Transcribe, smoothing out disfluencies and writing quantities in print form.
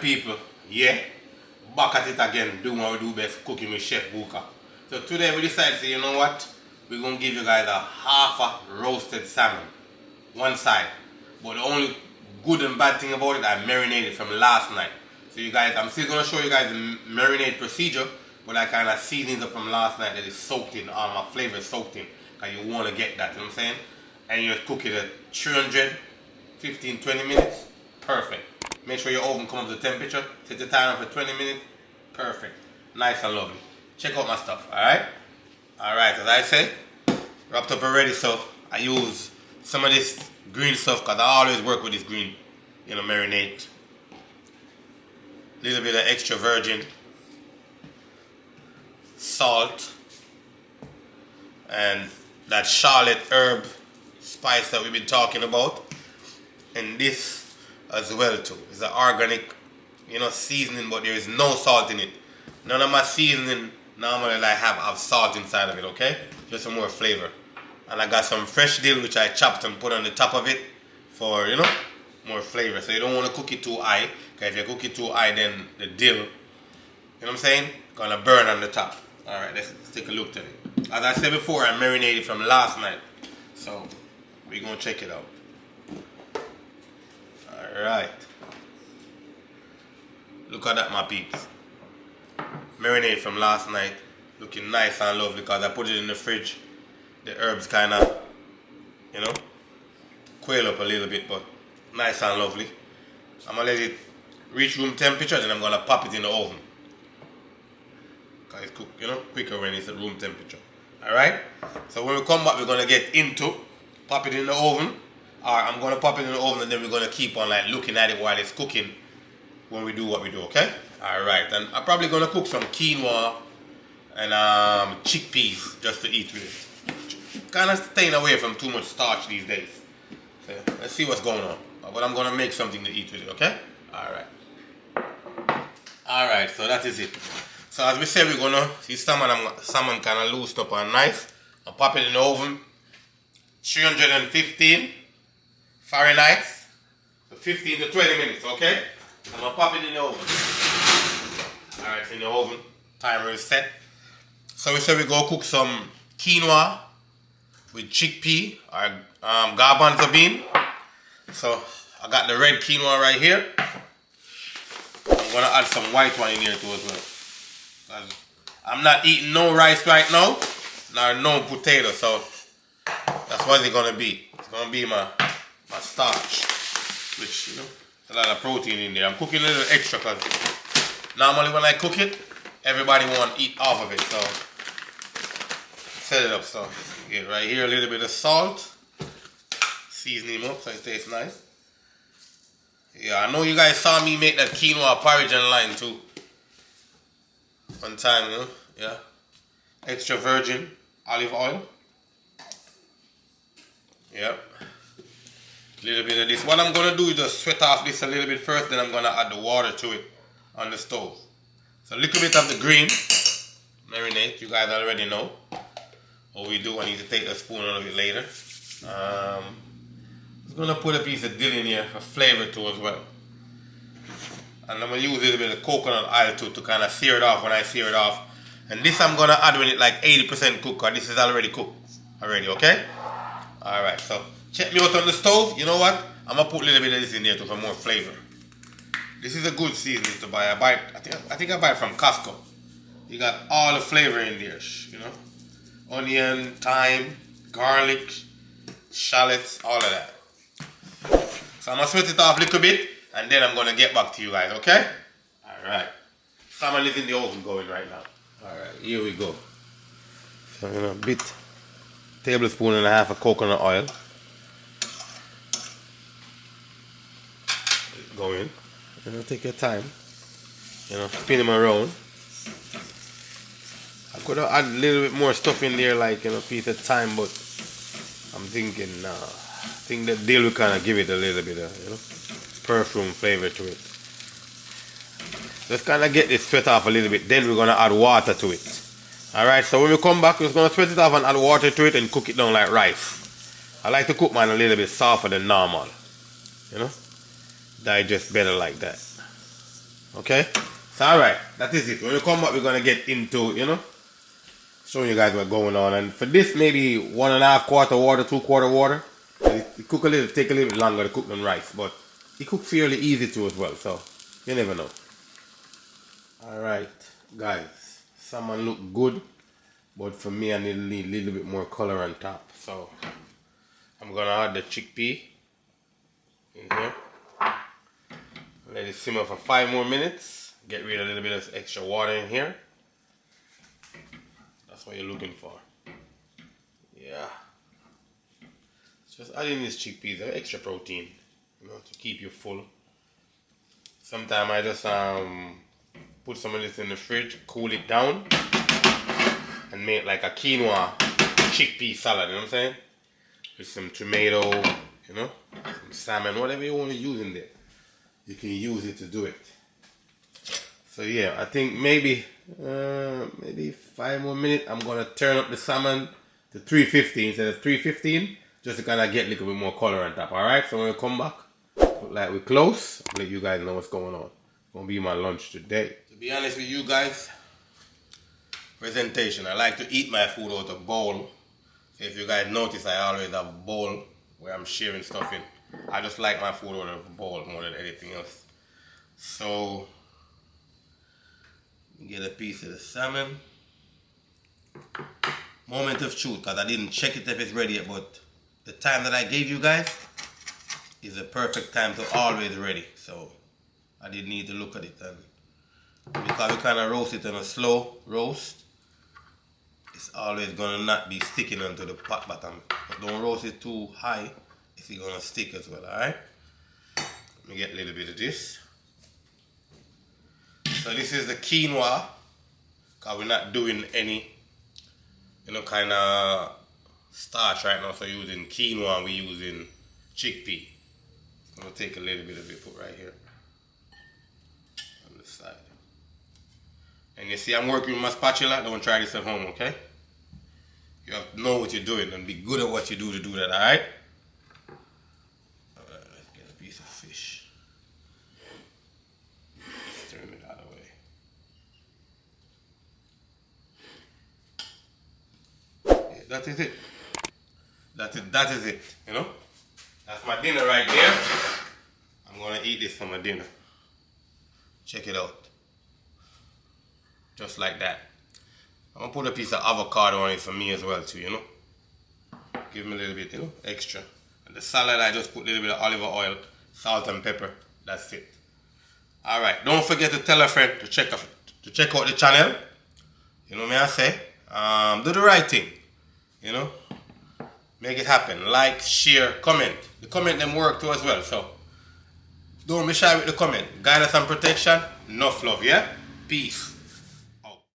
people, yeah, back at it again, doing what we do best, cooking with Chef Bouka. So today we decided to say, you know what, we're going to give you guys a half a roasted salmon, one side. But the only good and bad thing about it, I marinated from last night. So you guys, I'm still going to show you guys the marinade procedure, but I kind of seasoned it from last night that is soaked in, all my flavor is soaked in. Because you want to get that, you know what I'm saying? And you just cook it at 300, 15-20 minutes, perfect. Make sure your oven comes up to temperature, set the timer for 20 minutes, perfect. Nice and lovely. Check out my stuff, alright? Alright, as I say, wrapped up already, so I use some of this green stuff because I always work with this green, you know, marinade. Little bit of extra virgin, salt, and that Charlotte herb spice that we've been talking about, and this as well too. It's an organic, you know, seasoning, but there is no salt in it. None of my seasoning normally I have salt inside of it, okay? Just some more flavor. And I got some fresh dill which I chopped and put on the top of it for, you know, more flavor. So you don't want to cook it too high, because if you cook it too high, then the dill, you know what I'm saying, gonna burn on the top. Alright, let's take a look at it. As I said before, I marinated from last night, so we're gonna check it out. Alright, look at that, my peeps. Marinated from last night, looking nice and lovely because I put it in the fridge. The herbs kind of, you know, quail up a little bit, but nice and lovely. I'm gonna let it reach room temperature, then I'm gonna pop it in the oven. Cause it's cooked, you know, quicker when it's at room temperature. Alright? So when we come back, we're gonna get into pop it in the oven. Or I'm gonna pop it in the oven and then we're gonna keep on like looking at it while it's cooking when we do what we do, okay? Alright, and I'm probably gonna cook some quinoa and chickpeas just to eat with it. Kinda staying away from too much starch these days. So let's see what's going on. But I'm gonna make something to eat with it, okay? Alright. Alright, so that is it. So as we said, we're gonna see salmon kind of loosed up and nice. I'll pop it in the oven. 315 Fahrenheit. So 15 to 20 minutes, okay? I'm gonna pop it in the oven. Alright, it's in the oven. Timer is set. So we said we're gonna cook some quinoa with chickpea or garbanzo bean. So I got the red quinoa right here. I'm gonna add some white one in here too as well. I'm not eating no rice right now, nor no potato, so that's what it's gonna be. It's gonna be my starch, which, you know, a lot of protein in there. I'm cooking a little extra because normally when I cook it, everybody want to eat off of it, so set it up. So you get right here a little bit of salt, season him up so it tastes nice. Yeah, I know you guys saw me make that quinoa porridge online too. One time, you know? Yeah. Extra virgin olive oil. Yep. A little bit of this. What I'm gonna do is just sweat off this a little bit first, then I'm gonna add the water to it on the stove. So a little bit of the green marinade, you guys already know what we do. I need to take a spoon of it later. I'm gonna put a piece of dill in here for flavor too as well. And I'm going to use a little bit of coconut oil too to kind of sear it off when I sear it off. And this I'm going to add when it's like 80% cooked, because this is already cooked already, okay? Alright, so check me out on the stove. You know what? I'm going to put a little bit of this in there too for more flavor. This is a good seasoning to buy. I think I buy it from Costco. You got all the flavor in there, you know? Onion, thyme, garlic, shallots, all of that. So I'm going to sweat it off a little bit. And then I'm going to get back to you guys, okay? Alright. Salmon is in the oven going right now. Alright, here we go. So I'm going to tablespoon and a half of coconut oil. Go in. You know, take your time. You know, spin them around. I could have added a little bit more stuff in there, like, you know, piece of thyme, but I'm thinking, I think the dill will kind of give it a little bit of, you know, perfume flavor to it. Let's kind of get this sweat off a little bit, then we're going to add water to it. Alright, so when we come back, we're just going to sweat it off and add water to it and cook it down like rice. I like to cook mine a little bit softer than normal. You know? Digest better like that. Okay? So alright, that is it. When we come back, we're gonna get into, showing you guys what's going on. And for this, maybe 1.5 quart water, 2 quart water. It cook a little, take a little bit longer to cook than rice, but it cook fairly easy too as well. So you never know. Alright, guys, salmon look good, but for me, I need a little bit more color on top. So I'm gonna add the chickpea in here. Let it simmer for 5 more minutes. Get rid of a little bit of extra water in here. That's what you're looking for. Yeah. Just adding these chickpeas, they're extra protein, to keep you full. Sometimes I just put some of this in the fridge, cool it down, and make like a quinoa chickpea salad, you know what I'm saying? With some tomato, some salmon, whatever you want to use in there. You can use it to do it. So yeah, I think maybe 5 more minutes. I'm gonna turn up the salmon to 350 instead of 315, just to kind of get a little bit more color on top. All right. So when we come back, look like we're close. I'll let you guys know what's going on. It's gonna be my lunch today. To be honest with you guys, presentation. I like to eat my food out of a bowl. So if you guys notice, I always have a bowl where I'm sharing stuff in. I just like my food out of a bowl more than anything else. So get a piece of the salmon. Moment of truth, because I didn't check it if it's ready yet, but the time that I gave you guys is a perfect time to always ready. So I didn't need to look at it, and because we kind of roast it on a slow roast, it's always gonna not be sticking onto the pot bottom. But don't roast it too high, it's gonna stick as well. Alright, let me get a little bit of this. So this is the quinoa, because we're not doing any kind of starch right now. So using quinoa, we're using chickpea. I'm gonna take a little bit of it, put right here on the side. And you see, I'm working with my spatula. Don't try this at home, okay? You have to know what you're doing and be good at what you do to do that, alright? Alright, let's get a piece of fish. Let's turn it out of the way. Yeah, that is it. That is it, That's my dinner right there. I'm gonna eat this for my dinner. Check it out. Just like that. I'm gonna put a piece of avocado on it for me as well too, Give me a little bit, extra. And the salad, I just put a little bit of olive oil, salt and pepper. That's it. Alright, don't forget to tell a friend to check out the channel. You know what I say? Do the right thing. Make it happen. Like, share, comment. The comment them work too as well. So don't be shy with the comment. Guidance and protection. Enough love, yeah? Peace.